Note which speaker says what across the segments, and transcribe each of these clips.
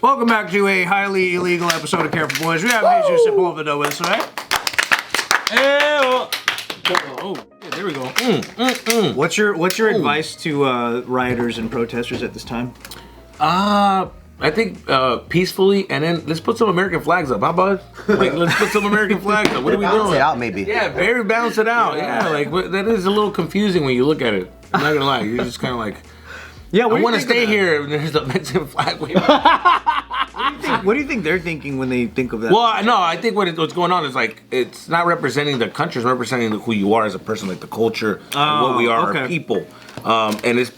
Speaker 1: Welcome back to a highly illegal episode of Careful Boys. We have Jesus Sepulveda with us tonight. Oh, yeah, there we go. What's your advice to rioters and protesters at this time?
Speaker 2: I think peacefully, and then let's put some American flags up. How about like let's put some American flags up? What are we doing?
Speaker 3: Balance it out, maybe.
Speaker 2: Yeah, very balance it out. Yeah, like that is a little confusing when you look at it. I'm not gonna lie, you're just kind of like,
Speaker 1: yeah,
Speaker 2: I want to stay here. And there's a Mexican flag.
Speaker 1: What do you think they're thinking when they think of that?
Speaker 2: Well, no, I think what's going on is like it's not representing the country, it's representing who you are as a person, like the culture, and what we are, our people. And it's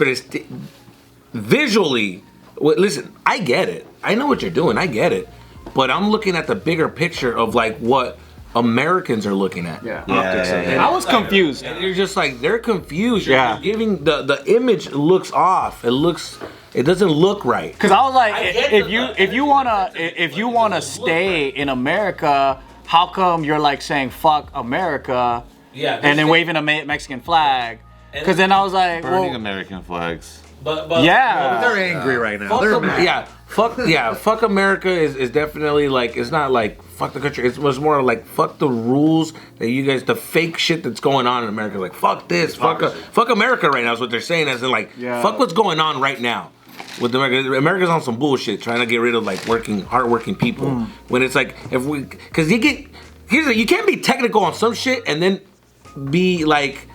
Speaker 2: visually. Well, listen, I get it. I know what you're doing. I get it. But I'm looking at the bigger picture of like what Americans are looking at.
Speaker 4: Yeah.
Speaker 2: I was confused. And you're just like, they're confused. You're giving the image looks off. It doesn't look right.
Speaker 4: Because I was like, if you wanna stay in America, how come you're like saying fuck America? Yeah. And then waving a Mexican flag? Because then I was like,
Speaker 5: burning American flags.
Speaker 2: But
Speaker 1: they're angry right now. They're mad.
Speaker 2: Fuck America is definitely like, it's not like fuck the country. It was more like fuck the rules that you guys, the fake shit that's going on in America. Like fuck this, fuck America right now is what they're saying. As in like fuck what's going on right now with America. America's on some bullshit trying to get rid of like hardworking people. When it's like because you can't be technical on some shit and then be like.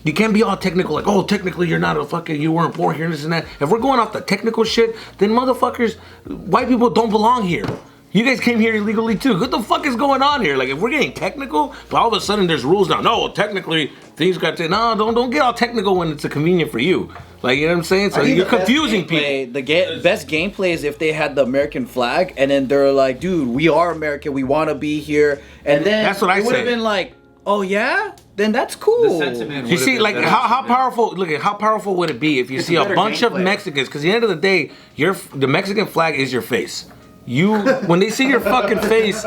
Speaker 2: You can't be all technical, like, oh, technically you're not a fucking, you weren't born here, and this and that. If we're going off the technical shit, then motherfuckers, white people don't belong here. You guys came here illegally too. What the fuck is going on here? Like, if we're getting technical, but all of a sudden there's rules now. No, technically things got to. No, don't get all technical when it's convenient for you. Like, you know what I'm saying? So you're confusing people.
Speaker 6: The best gameplay is if they had the American flag, and then they're like, dude, we are American, we want to be here, and then
Speaker 2: that's what I
Speaker 6: would have
Speaker 2: said.
Speaker 6: Been like, oh yeah. Then that's cool.
Speaker 2: You see, like how powerful? Look at how powerful would it be if you see a bunch of Mexicans? Because at the end of the day, the Mexican flag is your face. When they see your fucking face,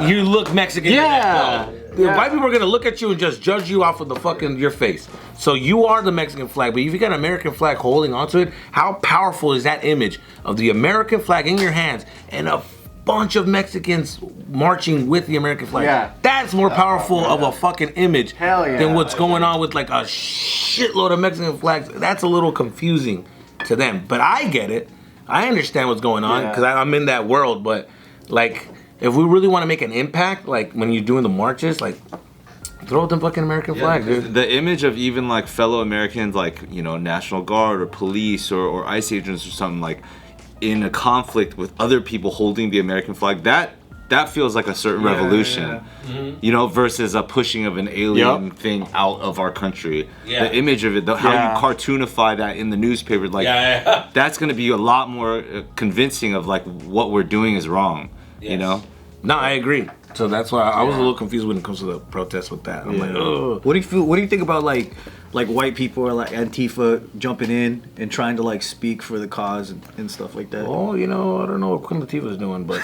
Speaker 2: you look Mexican.
Speaker 4: Yeah.
Speaker 2: White people are gonna look at you and just judge you off of the fucking your face. So you are the Mexican flag. But if you got an American flag holding onto it, how powerful is that image of the American flag in your hands and a bunch of Mexicans marching with the American flag?
Speaker 4: Yeah.
Speaker 2: That's more powerful of a fucking image than what's going on with like a shitload of Mexican flags. That's a little confusing to them. But I get it. I understand what's going on because I'm in that world. But like, if we really want to make an impact, like when you're doing the marches, like throw out the fucking American flag, dude.
Speaker 5: The image of even like fellow Americans, like, you know, National Guard or police or ICE agents or something, like in a conflict with other people holding the American flag, that feels like a certain revolution, you know, versus a pushing of an alien thing out of our country. The image of it, how you cartoonify that in the newspaper, like that's going to be a lot more convincing of like what we're doing is wrong, you know?
Speaker 2: No, I agree. So that's why I was a little confused when it comes to the protests with that. I'm like, ugh.
Speaker 1: What do you think about like white people or like Antifa jumping in and trying to like speak for the cause and stuff like that?
Speaker 2: Oh, you know, I don't know what Queen Latifah's doing, but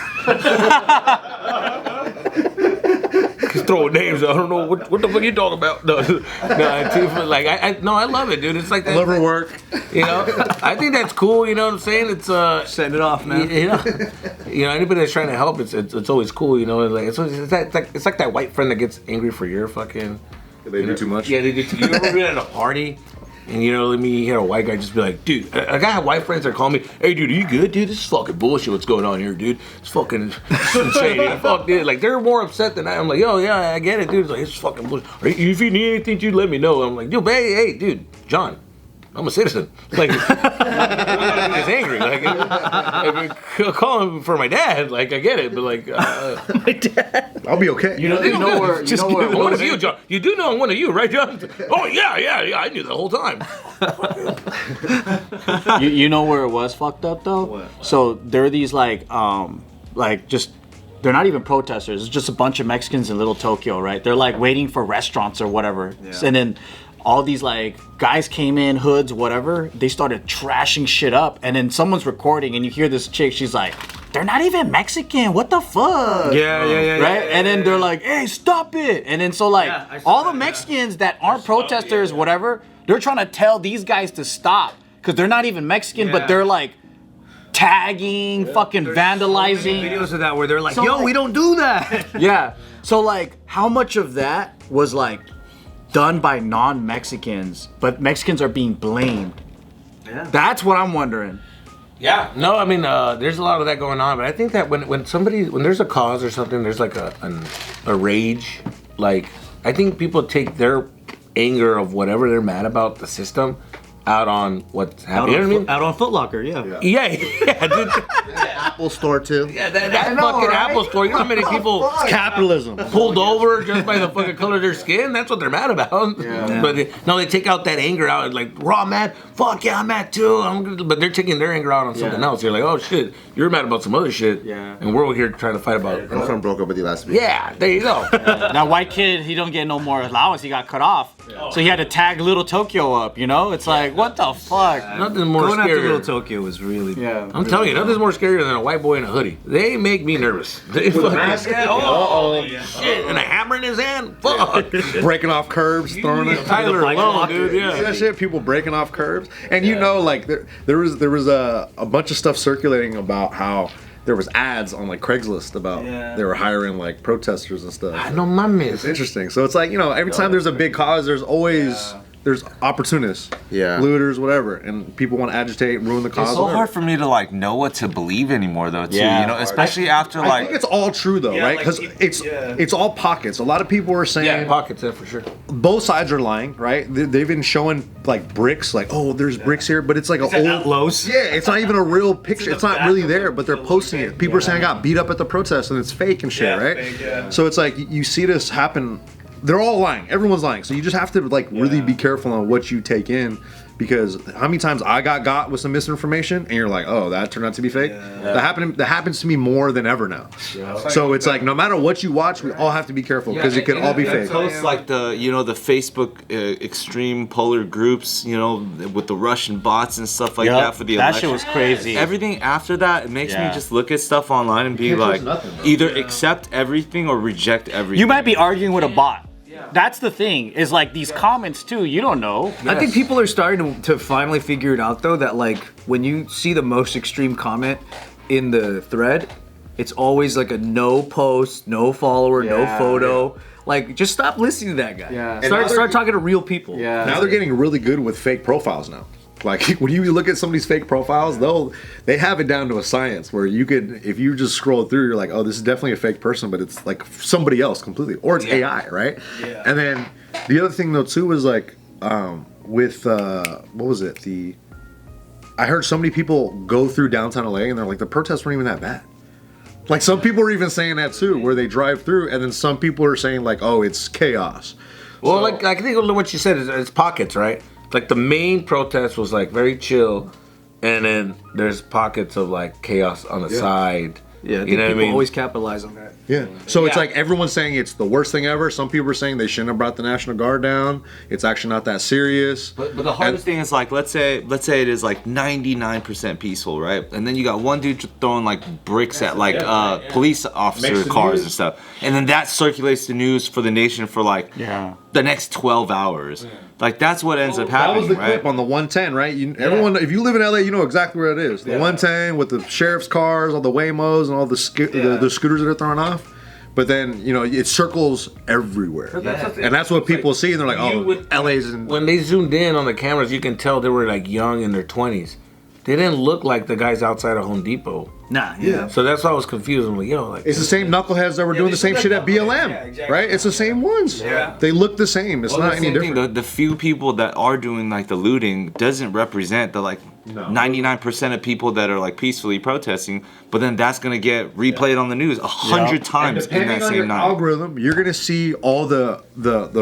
Speaker 2: he's throwing names. I don't know what the fuck you talking about. No, Antifa, like I love it, dude. It's like that.
Speaker 1: Love her work.
Speaker 2: You know, I think that's cool. You know what I'm saying? It's
Speaker 1: send it off, man.
Speaker 2: You know, anybody that's trying to help, it's always cool. You know, like it's like that white friend that gets angry for your fucking.
Speaker 5: They do too much.
Speaker 2: Yeah, they do. You ever been at a party and you know, let me hear a white guy just be like, dude, I got white friends that call me, hey dude, are you good, dude? This is fucking bullshit what's going on here, dude. It's fucking insane. Fuck, dude. Like, they're more upset than I'm like, yo, yeah, I get it, dude. It's like, it's fucking bullshit. If you need anything, dude, let me know. I'm like, dude, hey, dude, John, I'm a citizen. Like, he's angry. Like, call him for my dad. Like, I get it, but like,
Speaker 1: my dad, I'll be okay.
Speaker 6: You know where
Speaker 2: one of you, John. You do know I'm one of you, right, John? Oh yeah, I knew the whole time.
Speaker 4: you know where it was fucked up though?
Speaker 1: What?
Speaker 4: So there are these like just. They're not even protesters. It's just a bunch of Mexicans in Little Tokyo, right? They're like waiting for restaurants or whatever. Yeah. And then all these like guys came in, hoods, whatever. They started trashing shit up. And then someone's recording and you hear this chick, she's like, they're not even Mexican. What the fuck?
Speaker 2: Yeah.
Speaker 4: Right? And then they're like, hey, stop it. And then so like all the Mexicans that aren't protesters, whatever, they're trying to tell these guys to stop. Because they're not even Mexican, but they're like tagging, fucking vandalizing.
Speaker 1: Videos of that where they're like,
Speaker 4: So,
Speaker 1: yo,
Speaker 4: like-
Speaker 1: we don't do that.
Speaker 4: Yeah. So like, how much of that was like done by non-Mexicans, but Mexicans are being blamed?
Speaker 1: Yeah.
Speaker 4: That's what I'm wondering.
Speaker 2: Yeah, no, I mean, there's a lot of that going on, but I think that when there's a cause or something, there's like a rage. Like, I think people take their anger of whatever they're mad about the system out on what's happening. You know what I mean?
Speaker 1: Out on Foot Locker, yeah.
Speaker 2: Yeah, dude.
Speaker 3: Apple Store too.
Speaker 2: Yeah, that fucking Apple Store. You know how many people
Speaker 3: Capitalism.
Speaker 2: pulled over just by the fucking color of their skin? That's what they're mad about.
Speaker 1: Yeah.
Speaker 2: But they take out that anger out. Like, raw mad. Fuck yeah, I'm mad too. But they're taking their anger out on something else. You're like, oh shit, you're mad about some other shit.
Speaker 4: Yeah.
Speaker 2: And we're over here trying to fight about.
Speaker 3: My girlfriend broke up with you last week.
Speaker 2: Yeah, there you go.
Speaker 4: Now, white kid, he don't get no more allowance. He got cut off. So he had to tag Little Tokyo up, you know? It's like, what the fuck?
Speaker 2: Nothing more
Speaker 1: Going after Little
Speaker 2: scary.
Speaker 1: Tokyo was really.
Speaker 4: Yeah.
Speaker 2: I'm telling you, nothing's more scarier than a white boy in a hoodie. They make me nervous. They fucking, shit, and a hammer in his hand. Fuck.
Speaker 7: Breaking off curbs, throwing it.
Speaker 2: Tyler alone, dude.
Speaker 7: See
Speaker 2: Yeah.
Speaker 7: that shit? People breaking off curbs, and you know, like there was a bunch of stuff circulating about how there was ads on like Craigslist about they were hiring like protesters and stuff.
Speaker 2: I know my miss.
Speaker 7: It's interesting. So it's like, you know, every time there's a big cause, there's always there's opportunists, looters, whatever, and people want to agitate, ruin the cause.
Speaker 5: It's so
Speaker 7: whatever.
Speaker 5: hard for me to like know what to believe anymore, though. Too,
Speaker 4: Yeah.
Speaker 5: you know, especially after
Speaker 7: I
Speaker 5: like
Speaker 7: think it's all true though, right? Because it's all pockets. A lot of people are saying
Speaker 2: Yeah, pockets, yeah, for sure.
Speaker 7: both sides are lying, right? They've been showing like bricks, like, oh, there's bricks here, but it's like an old
Speaker 1: Los.
Speaker 7: Yeah, it's not even a real picture. It's not really there, but they're posting it. People are saying I got beat up at the protest and it's fake and shit, right? So it's like you see this happen. They're all lying. Everyone's lying. So you just have to like really be careful on what you take in, because how many times I got with some misinformation and you're like, oh, that turned out to be fake. That happens to me more than ever now. So it's like no matter what you watch, we all have to be careful because it could all be fake.
Speaker 5: posts like the the Facebook extreme polar groups, with the Russian bots and stuff like that for the
Speaker 4: that
Speaker 5: election.
Speaker 4: shit was crazy.
Speaker 5: Everything after that, it makes me just look at stuff online and be like, either accept everything or reject everything.
Speaker 4: You might be arguing with a bot. That's the thing, is like these comments too, you don't know.
Speaker 1: I think people are starting to finally figure it out though, that like when you see the most extreme comment in the thread, it's always like a no post, no follower, no photo. Like, just stop listening to that guy.
Speaker 4: Yeah.
Speaker 1: Start talking to real people.
Speaker 4: Yeah.
Speaker 7: Now they're getting really good with fake profiles now. Like when you look at somebody's fake profiles, they have it down to a science where you could, if you just scroll through, you're like, oh, this is definitely a fake person, but it's like somebody else completely, or it's AI, right? Yeah. And then the other thing though too was like with what was it? I heard so many people go through downtown LA and they're like, the protests weren't even that bad. Like some people are even saying that too, where they drive through, and then some people are saying like, oh, it's chaos.
Speaker 2: Well, like I think what you said is it's pockets, right? Like the main protest was like very chill, and then there's pockets of like chaos on the side.
Speaker 1: Yeah, I think
Speaker 2: you know what I
Speaker 1: people
Speaker 2: mean?
Speaker 1: always capitalize on that.
Speaker 7: Yeah. So it's like everyone's saying it's the worst thing ever. Some people are saying they shouldn't have brought the National Guard down. It's actually not that serious.
Speaker 5: But the hardest thing is like, let's say it is like 99% peaceful, right? And then you got one dude throwing like bricks at like police officer cars and stuff, and then that circulates the news for the nation for like the next 12 hours. Like that's what ends up happening.
Speaker 7: That was the
Speaker 5: right?
Speaker 7: clip on the 110, right? Everyone, if you live in LA, you know exactly where it is. The 110 with the sheriff's cars, all the Waymos, and all the scooters that are thrown off. But then it circles everywhere, and that's what people see, and they're like, "Oh, LA's."
Speaker 2: When they zoomed in on the cameras, you can tell they were like young in their 20s. They didn't look like the guys outside of Home Depot.
Speaker 1: Nah,
Speaker 2: So that's why I was confused. I'm like, like
Speaker 7: it's the same knuckleheads that were doing the same shit at BLM, right? It's the same ones. Yeah. They look the same. It's not any different.
Speaker 5: The few people that are doing like the looting doesn't represent the like 99% of people that are like peacefully protesting. But then that's gonna get replayed on the news 100 times in that
Speaker 7: on
Speaker 5: same
Speaker 7: your
Speaker 5: night.
Speaker 7: algorithm, you're gonna see all the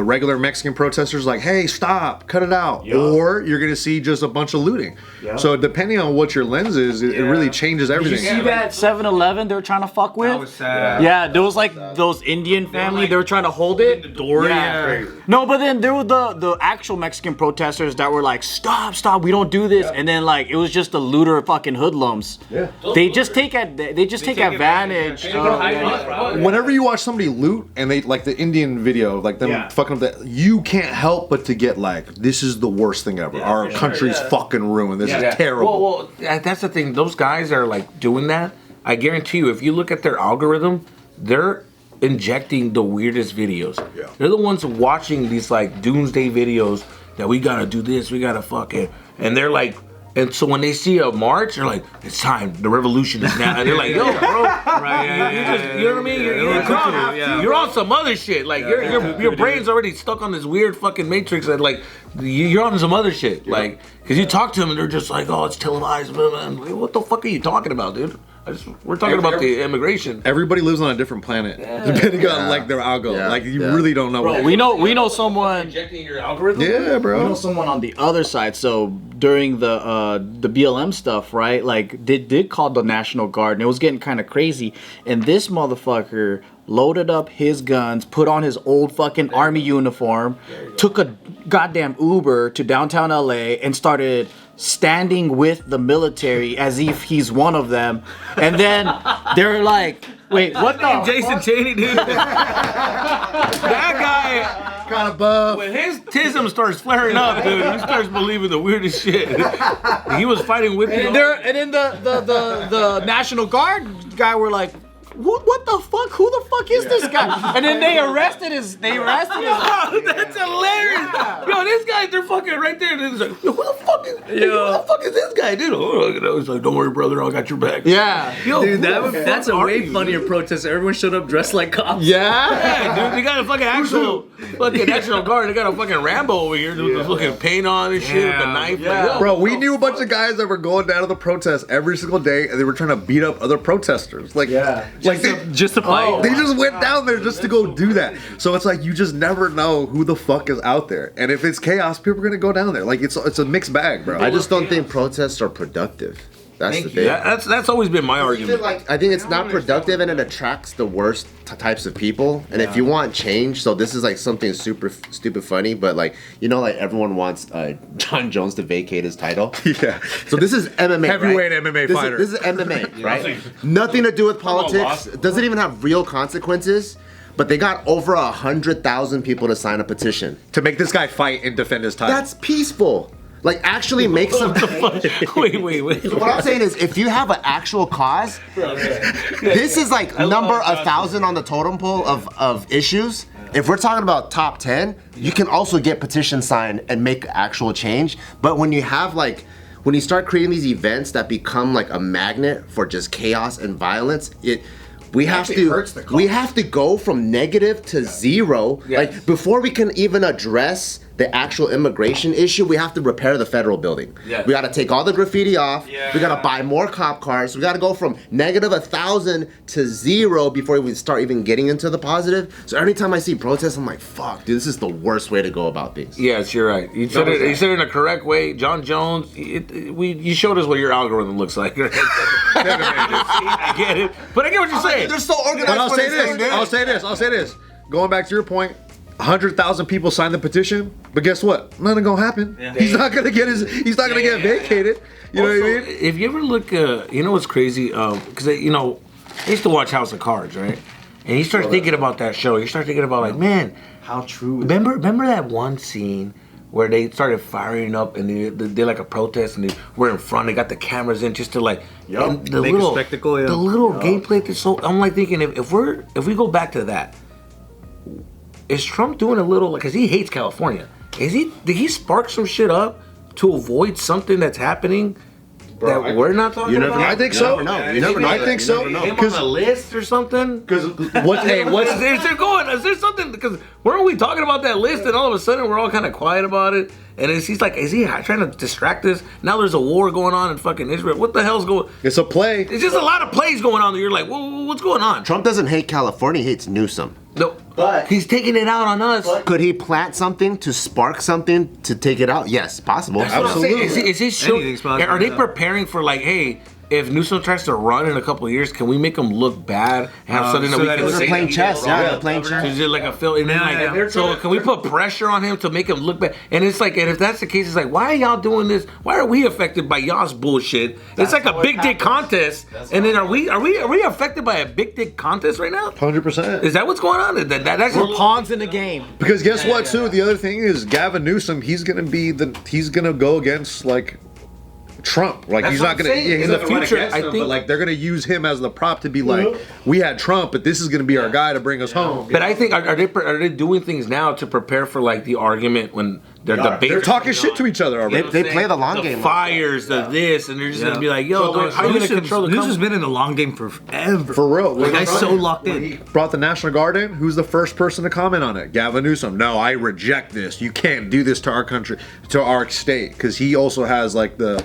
Speaker 7: regular Mexican protesters like, "Hey, stop, cut it out," or you're gonna see just a bunch of looting. So depending on what your lens is, it really changes everything.
Speaker 4: see that 7-Eleven they were trying to fuck with?
Speaker 2: That was sad.
Speaker 4: Yeah, there was like those Indian family. They were trying to hold it.
Speaker 2: The door. Yeah.
Speaker 4: No, but then there were the actual Mexican protesters that were like, stop, we don't do this. And then like it was just the looter fucking hoodlums. Yeah. They just take advantage.
Speaker 7: Whenever you watch somebody loot and they like the Indian video, like them fucking up that, you can't help but to get like, this is the worst thing ever. Our country's fucking ruined. This is terrible.
Speaker 2: Well, that's the thing. Those guys are like doing that. I guarantee you, if you look at their algorithm, they're injecting the weirdest videos. Yeah. They're the ones watching these like doomsday videos that we gotta do this, we gotta fucking, and they're like, and so when they see a march, they're like, it's time, the revolution is now. And they're like, yo, bro, right, you know what I mean? You're on some other shit. Like your brain's already stuck on this weird fucking matrix that like you're on some other shit. Like, cause you talk to them and they're just like, oh, it's televised. Blah, blah. Like, what the fuck are you talking about, dude? We're talking about the immigration.
Speaker 7: Everybody lives on a different planet, depending on like their algo. Like you really don't know.
Speaker 4: Bro, we know someone
Speaker 2: injecting your algorithm.
Speaker 7: Yeah, bro.
Speaker 4: We know someone on the other side. So during the BLM stuff, right? Like they did call the National Guard, and it was getting kind of crazy. And this motherfucker loaded up his guns, put on his old fucking army uniform, took a goddamn Uber to downtown LA, and started standing with the military as if he's one of them. And then they're like, wait, what the
Speaker 2: Jason Chaney, dude. That guy
Speaker 7: kind of buff.
Speaker 2: When his tism starts flaring up, dude, he starts believing the weirdest shit. He was fighting with you.
Speaker 4: And then the National Guard guy were like, what the fuck? Who the fuck is this guy? And then they arrested his.
Speaker 2: That's hilarious. Yo, this guy, they're fucking right there. And they're like, who the fuck is this guy, dude? He's like, don't worry, brother, I got your back.
Speaker 4: Yeah.
Speaker 1: Yo, dude, that's a way funnier protest. Everyone showed up dressed like cops.
Speaker 2: Yeah, dude, they got a fucking actual fucking National Guard. They got a fucking Rambo over here with the fucking paint on and shit with the knife.
Speaker 7: Yeah. Like, bro, we knew a bunch of guys that were going down to the protests every single day, and they were trying to beat up other protesters. Like, like
Speaker 1: just to fight.
Speaker 7: They just went down there just to go do that. So it's like you just never know who the fuck is out there, and if it's chaos, people are gonna go down there. Like it's a mixed bag, bro.
Speaker 3: I just don't think protests are productive. That's the thing.
Speaker 2: That's always been my argument.
Speaker 3: I think it's not productive, and it attracts the worst types of people. And if you want change, so this is like something super stupid funny, but like like everyone wants John Jones to vacate his title.
Speaker 7: Yeah.
Speaker 3: So this is MMA,
Speaker 7: heavyweight
Speaker 3: right?
Speaker 7: MMA fighter.
Speaker 3: This is MMA, right? Nothing to do with politics. It doesn't even have real consequences. But they got over 100,000 people to sign a petition
Speaker 7: to make this guy fight and defend his title.
Speaker 3: That's peaceful. Like, actually make some.
Speaker 2: Wait.
Speaker 3: So what I'm saying is, if you have an actual cause, this is like number 1,000 on the totem pole of issues. If we're talking about top 10, you can also get petitions signed and make actual change. But when you have when you start creating these events that become like a magnet for just chaos and violence, we have to go from negative to zero.
Speaker 2: Yes.
Speaker 3: Like before we can even address the actual immigration issue, we have to repair the federal building.
Speaker 2: Yes.
Speaker 3: We got to take all the graffiti off.
Speaker 2: Yeah.
Speaker 3: We got to buy more cop cars. We got to go from negative 1,000 to zero before we start even getting into the positive. So every time I see protests, I'm like, fuck, dude, this is the worst way to go about things.
Speaker 2: Yes, you're right. You said it in a correct way. John Jones, you showed us what your algorithm looks like. I get it. But I get what you're saying.
Speaker 3: They're so organized.
Speaker 7: But I'll say this. Going back to your point, 100,000 people signed the petition, but guess what? Nothing gonna happen. Yeah. He's not gonna get vacated. You know what I mean?
Speaker 2: If you ever look, you know what's crazy? Because I used to watch House of Cards, right? And you start thinking about that show. You start thinking about like, man,
Speaker 4: how true.
Speaker 2: Remember that one scene where they started firing up and they did like a protest and they were in front. They got the cameras in just to like
Speaker 1: make a spectacle. Yeah.
Speaker 2: The little gameplay. So I'm like thinking if we go back to that. Is Trump doing a little, because he hates California? Did he spark some shit up to avoid something that's happening that we're not talking about?
Speaker 7: I think so.
Speaker 3: You never know.
Speaker 7: I think so.
Speaker 2: Him on the list or something?
Speaker 7: Because
Speaker 2: is there something? Because weren't we talking about that list and all of a sudden we're all kind of quiet about it? And is he trying to distract us? Now there's a war going on in fucking Israel. What the hell's going?
Speaker 7: It's a play.
Speaker 2: It's just a lot of plays going on that you're like, what's going on?
Speaker 3: Trump doesn't hate California, he hates Newsom.
Speaker 2: No, but he's taking it out on us.
Speaker 3: Could he plant something to spark something to take it out? Yes, possible.
Speaker 2: Absolutely. Is he are they preparing for like, hey, if Newsom tries to run in a couple of years, can we make him look bad and have something
Speaker 1: so
Speaker 2: that
Speaker 1: that
Speaker 2: we can
Speaker 1: it's
Speaker 2: say?
Speaker 3: playing
Speaker 2: that he
Speaker 3: chess,
Speaker 2: did
Speaker 3: yeah,
Speaker 2: wrong?
Speaker 3: they're playing chess.
Speaker 2: So it's like a film, and then like, so can we put pressure on him to make him look bad? And it's like, and if that's the case, it's like, why are y'all doing this? Why are we affected by y'all's bullshit? It's like a big dick contest, and then are we affected by a big dick contest right now?
Speaker 7: 100%.
Speaker 2: Is that what's going on? That's
Speaker 4: We're pawns in the game.
Speaker 7: Because guess what, too? The other thing is Gavin Newsom. He's gonna go against like Trump. Like
Speaker 2: That's
Speaker 7: he's
Speaker 2: what
Speaker 7: not
Speaker 2: I'm
Speaker 7: gonna.
Speaker 2: saying.
Speaker 7: Yeah, he's
Speaker 2: In the
Speaker 7: not gonna run
Speaker 2: future,
Speaker 7: against
Speaker 2: I
Speaker 7: him,
Speaker 2: think-
Speaker 7: but like they're gonna use him as the prop to be like, we had Trump, but this is gonna be our guy to bring us home.
Speaker 2: But I think are they doing things now to prepare for like the argument when they're debating?
Speaker 7: They're talking shit to each other already.
Speaker 3: They play the long
Speaker 2: the
Speaker 3: game.
Speaker 2: fires, the this, and they're just gonna be like, "Yo,
Speaker 1: So,
Speaker 2: how are you gonna control the
Speaker 1: Newsom's
Speaker 2: company?"
Speaker 1: been in the long game for forever.
Speaker 7: For real.
Speaker 1: The guy's so locked
Speaker 7: When
Speaker 1: in.
Speaker 7: he brought the National Guard in, who's the first person to comment on it? Gavin Newsom. No, I reject this. You can't do this to our country, to our state, because he also has like the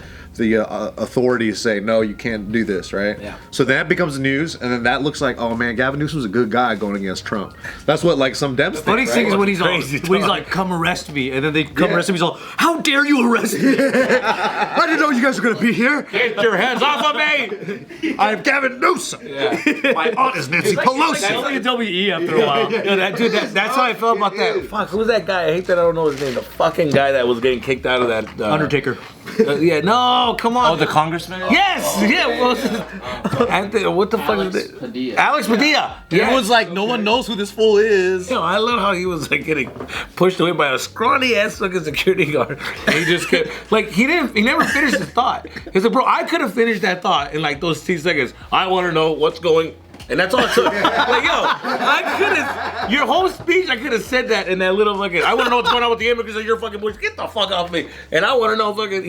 Speaker 7: authority to say no, you can't do this, right?
Speaker 1: Yeah.
Speaker 7: So that becomes news, and then that looks like, oh man, Gavin Newsom's a good guy going against Trump. That's what like some Dems think,
Speaker 1: Funny thing is
Speaker 7: right?
Speaker 1: when he's all,
Speaker 2: Crazy
Speaker 1: when he's
Speaker 2: talk.
Speaker 1: like, "Come arrest me," and then they come arrest him. He's all, "How dare you arrest me? I didn't know you guys were gonna be here.
Speaker 2: Get your hands off of me!
Speaker 7: I'm Gavin Newsom. My aunt is Nancy Pelosi.
Speaker 1: WWE after a while.
Speaker 2: Yo, that's how I felt about that. Fuck, who's that guy? I hate that I don't know his name. The fucking guy that was getting kicked out of that.
Speaker 1: Undertaker.
Speaker 2: Yeah, no, come on.
Speaker 6: Oh, the congressman?
Speaker 2: Yes, yeah. Well, Anthony, what the fuck is it?
Speaker 6: Padilla.
Speaker 2: Alex Padilla. Yeah.
Speaker 4: Everyone's like, no one knows who this fool is.
Speaker 2: Yo, I love how he was like getting pushed away by a scrawny ass fucking security guard. And he just kept, like he never finished his thought. He's like, bro, I could have finished that thought in like those 2 seconds. I want to know what's going. And that's all it took. Like, yo, I could have, your whole speech, I could have said that in that little fucking, I want to know what's going on with the immigrants of your fucking bush. Get the fuck off me. And I want to know fucking,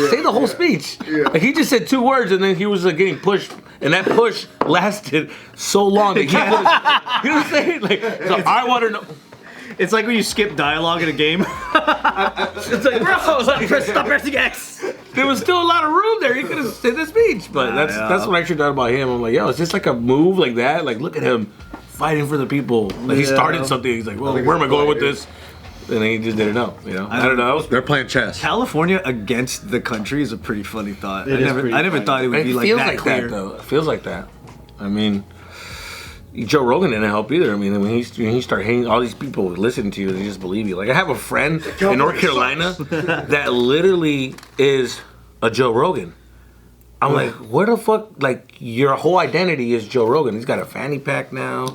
Speaker 2: say the whole speech. Like, he just said 2 words and then he was like, getting pushed. And that push lasted so long that he could have, you know what I'm saying? Like, so I want to know.
Speaker 1: It's like when you skip dialogue in a game.
Speaker 2: It's like, bro, like,
Speaker 1: Stop pressing X.
Speaker 2: there was still a lot of room there. He could have said the speech. But that's what I actually thought about him. I'm like, yo, is this like a move like that? Like, look at him fighting for the people. Like, he started something. He's like, well, where am I going with this? And then he just didn't know. I don't know.
Speaker 7: They're playing chess.
Speaker 1: California against the country is a pretty funny thought.
Speaker 4: It is pretty
Speaker 1: I never
Speaker 4: funny.
Speaker 1: thought it would
Speaker 2: It
Speaker 1: be like
Speaker 2: feels
Speaker 1: that
Speaker 2: like
Speaker 1: clear.
Speaker 2: that, though. It feels like that. I mean, Joe Rogan didn't help either. I mean, when he started hanging, all these people would listen to you and they just believe you. Like, I have a friend in North Carolina that literally is a Joe Rogan. I'm like, where the fuck? Like, your whole identity is Joe Rogan. He's got a fanny pack now.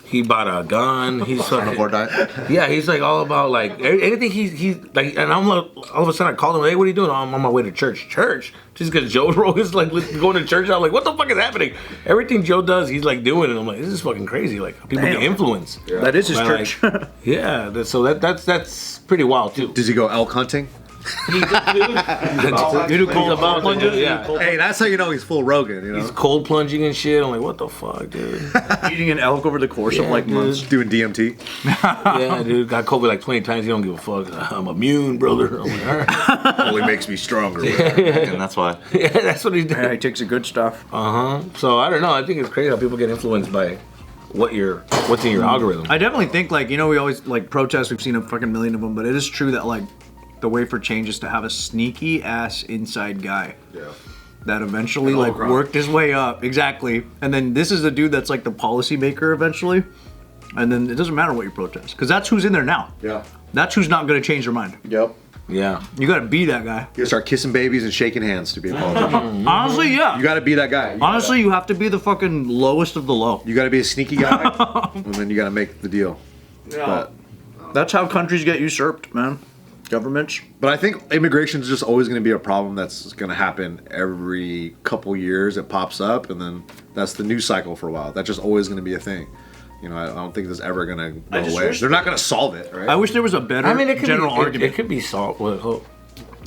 Speaker 2: He bought a gun. He's fucking, yeah, he's like all about like anything. He's like, and I'm like, all of a sudden I called him. Hey, what are you doing? I'm on my way to church. Church? Just because Joe Rogan's like going to church. I'm like, what the fuck is happening? Everything Joe does, he's like doing, and I'm like, this is fucking crazy. Like people get influenced.
Speaker 1: Yeah. That is his
Speaker 2: by,
Speaker 1: church.
Speaker 2: Like, yeah, so that's pretty wild too.
Speaker 7: Does he go elk hunting?
Speaker 2: You do cold plunging? Yeah.
Speaker 7: Hey, that's how you know he's full Rogan. You know,
Speaker 2: He's cold plunging and shit. I'm like, what the fuck, dude?
Speaker 1: Eating an elk over the course of like
Speaker 2: dude.
Speaker 1: months.
Speaker 7: doing DMT.
Speaker 2: Yeah, dude. Got COVID like 20 times. He don't give a fuck. I'm immune, brother. I'm like, all right.
Speaker 7: Only makes me stronger.
Speaker 5: And that's why.
Speaker 2: Yeah, that's what he's doing.
Speaker 1: Yeah, he takes the good stuff.
Speaker 2: So I don't know. I think it's crazy how people get influenced by what's in your algorithm.
Speaker 1: I definitely think like, we always like protests. We've seen a fucking million of them, but it is true that like the way for change is to have a sneaky ass inside guy. Yeah. That eventually like worked his way up. Exactly. And then this is the dude that's like the policy maker eventually. And then it doesn't matter what you protest. Because that's who's in there now.
Speaker 7: Yeah.
Speaker 1: That's who's not going to change their mind.
Speaker 7: Yep.
Speaker 2: Yeah.
Speaker 1: You got to be that guy.
Speaker 7: You gotta start kissing babies and shaking hands to be a politician.
Speaker 1: Honestly, yeah.
Speaker 7: You gotta be that guy.
Speaker 1: Honestly, you have to be the fucking lowest of the low.
Speaker 7: You gotta be a sneaky guy, and then you gotta make the deal. But
Speaker 1: That's how countries get usurped, man. Governments.
Speaker 7: I think immigration is just always going to be a problem that's going to happen every couple years. It pops up, and then that's the news cycle for a while. That's just always going to be a thing. I don't think that's ever going to go away. They're not going to solve it, right?
Speaker 1: I wish there was a better general argument.
Speaker 2: It could be solved.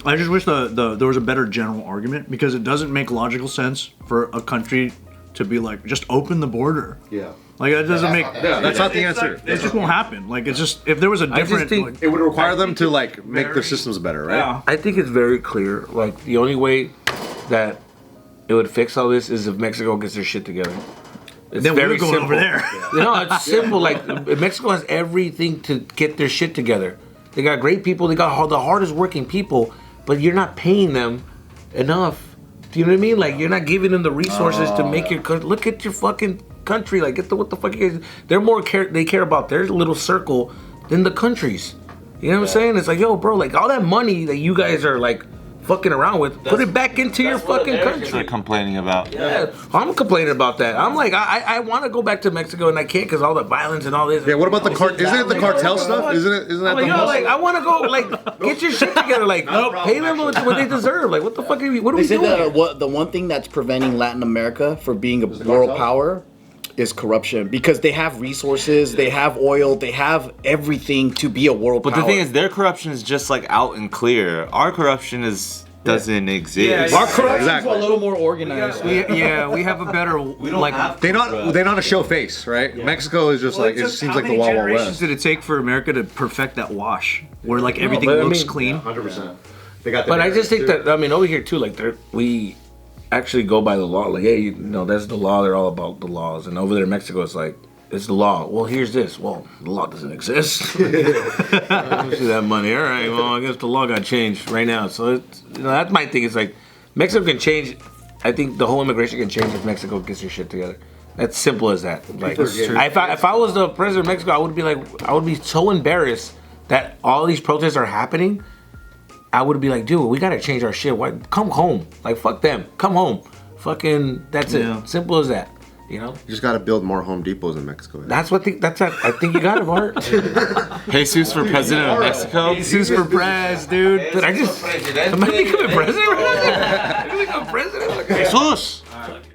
Speaker 1: I just wish there was a better general argument because it doesn't make logical sense for a country to be like, just open the border.
Speaker 7: Yeah.
Speaker 1: Like, that doesn't make...
Speaker 7: Yeah, that's not the answer.
Speaker 1: It just won't happen. Like, it's just... If there was a different...
Speaker 2: think
Speaker 7: It would require them to, like, make their systems better, right?
Speaker 1: Yeah.
Speaker 2: I think it's very clear. Like, the only way that it would fix all this is if Mexico gets their shit together. It's
Speaker 1: Then
Speaker 2: very
Speaker 1: we're going
Speaker 2: simple.
Speaker 1: over there.
Speaker 2: No, it's simple. Like, Mexico has everything to get their shit together. They got great people. They got the hardest working people, but you're not paying them enough Do you know what I mean? Like, you're not giving them the resources to make your country. Look at your fucking country. Like, what the fuck you guys? They're more they care about their little circle than the countries. You know what I'm saying? It's like, yo, bro, like all that money that you guys are like fucking around with, put it back into your fucking country.
Speaker 5: They're complaining about.
Speaker 2: Yeah, I'm complaining about that. I'm like, I want to go back to Mexico and I can't because all the violence and all this.
Speaker 7: Yeah, what about the isn't it the cartel stuff? Isn't that
Speaker 2: I'm like,
Speaker 7: the
Speaker 2: yo,
Speaker 7: most?
Speaker 2: like I want to go, like get your shit together, like pay them what they deserve. Like, what the fuck are we? What are
Speaker 6: They
Speaker 2: we
Speaker 6: said
Speaker 2: doing?
Speaker 6: that the one thing that's preventing Latin America from being a world power is corruption, because they have resources, they have oil, they have everything to be a world
Speaker 5: But
Speaker 6: power.
Speaker 5: the thing is, their corruption is just like out and clear. Our corruption doesn't exist.
Speaker 2: Our corruption's
Speaker 7: Exactly.
Speaker 6: a little more organized.
Speaker 1: We have a better like.
Speaker 7: They not a show face, right? Mexico is just like it seems like the Wild Wild
Speaker 1: generations
Speaker 7: West.
Speaker 1: did it take for America to perfect that wash, where like everything
Speaker 2: but I
Speaker 1: looks
Speaker 2: mean-
Speaker 1: clean?
Speaker 7: 100%. They got.
Speaker 2: But I just think that, I mean, over here too, like we actually go by the law. Like, hey, that's the law. They're all about the laws. And over there in Mexico, it's like, it's the law. Well, here's this. Well, the law doesn't exist. See that money. All right. Well, I guess the law got changed right now. So that's my thing. It's like Mexico can change. I think the whole immigration can change if Mexico gets their shit together. That's simple as that. Like, if I was the president of Mexico, I would be so embarrassed that all these protests are happening. I would be like, dude, we gotta change our shit. Why? Come home. Like, fuck them. Come home. Fucking, that's it. Simple as that. You know?
Speaker 3: You just got to build more Home Depots in Mexico.
Speaker 2: I think you got it, Bart.
Speaker 5: Jesus for president of Mexico.
Speaker 1: Jesus for prez, dude.
Speaker 2: Am I becoming president right now? Am I becoming president?
Speaker 5: Jesus.